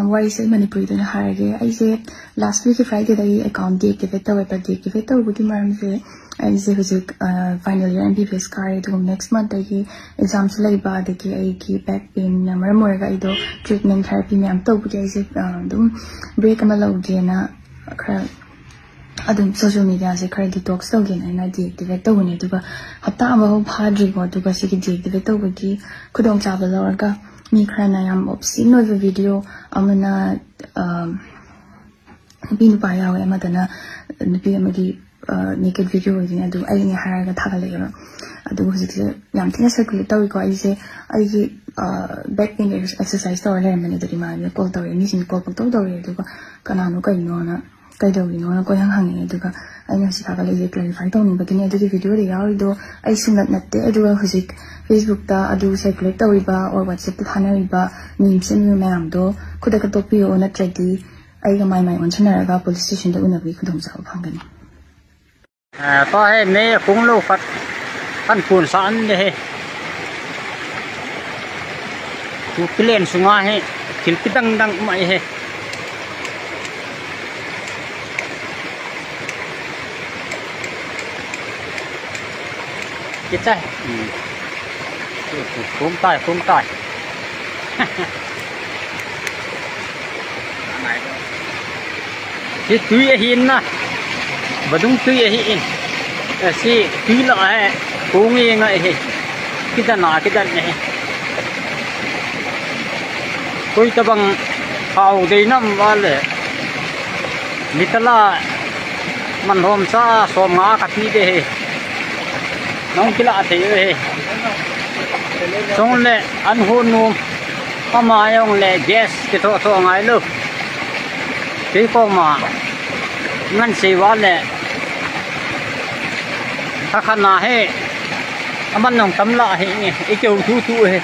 wise Manipuri to Harage. I say last week Friday the account deactivate the deactivate with the marm I say physic final year MBBS car to next month I exams labor the key back pain Marmorga ido treatment therapy me am to I say break a malogena social media se khar detox to gen aina deactivate to ne duga hapta ama phadri go duga se ki deactivate to gi khudong cha ba lorga mi khrana yam opsi no video amana bin pa yawe amadana nupi amagi naked video ni adu ai ni haraga thagale yo adu hujik yam thina circulate to ko ai se ai gi back pain exercise to le mane dri ma ni call to ni sin call to adu kana no kai no na kai do ni no ko yang hang adu ka ai ni si thagale je clarify to ni bagini adu video ri yaw do ai sunat natte adu hujik Facebook ta adu circulate to ba or WhatsApp ta thana ba ni sim yu ma do khuda ka to pi o na tradi ai ga mai on chana ga police station da una bi khudong sa phangani to he me kung lo fat kan kun san de he tu klen sunga he kil pitang dang mai he kita cũng tai cái túi hin na và đúng túi hin si túi lại cũng nghe ngay he kita này tôi ta bằng hào đây năm vào lệ mitala man hôm sa som ngã cắt đi đây nông kila thế he xong lệ ăn hôn nôm mà ông lệ gas cái thọ ngay luôn cái con mà ngăn xì quá lệ ta khăn là he ăn nòng tấm lạ he cái kiểu thu he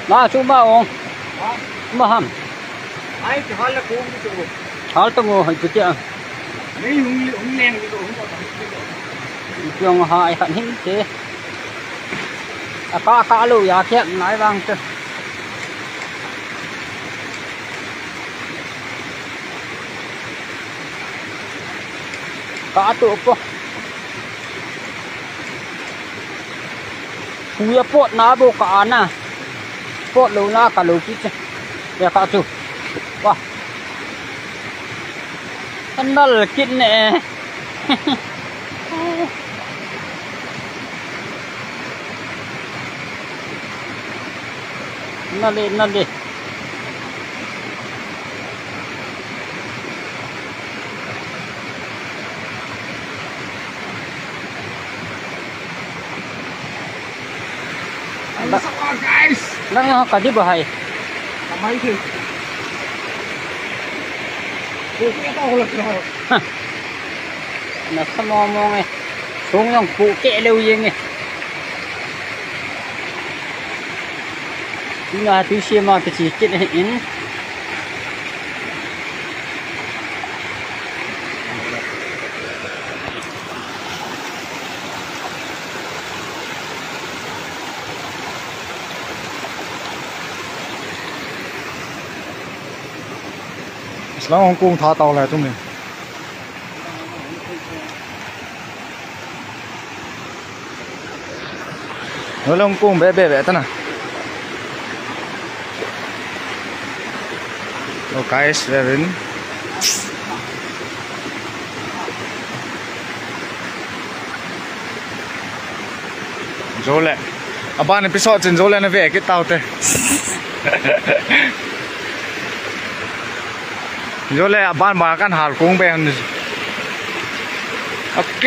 mà chú ba ông mà hầm ai thì hỏi là cũng đi chú hỏi tôi ngồi hỏi chú chưa mấy ông neng cái đồ trường hỏi hẳn hình thế cá lù giá kẹm nói vang chứ cá tụ po cúi pot ná bộ cá na pot lâu na cả lâu chứ để cá tụ wow nó là kín nè nó đi nó cả đi bahai mấy thì nó sao mong này xuống dòng phụ kẹ lâu gì này chúng là thứ xem mà cái chỉ kiện hình Islam Hong Kong thả tàu lại trong này. Nó Hong Kong bé thế nào? Okay, Sverin. Rồi lại. Bạn episode trên rồi lại nó về cái tàu thế. Rồi lại bạn mà căn hạt cũng bèn. Ok.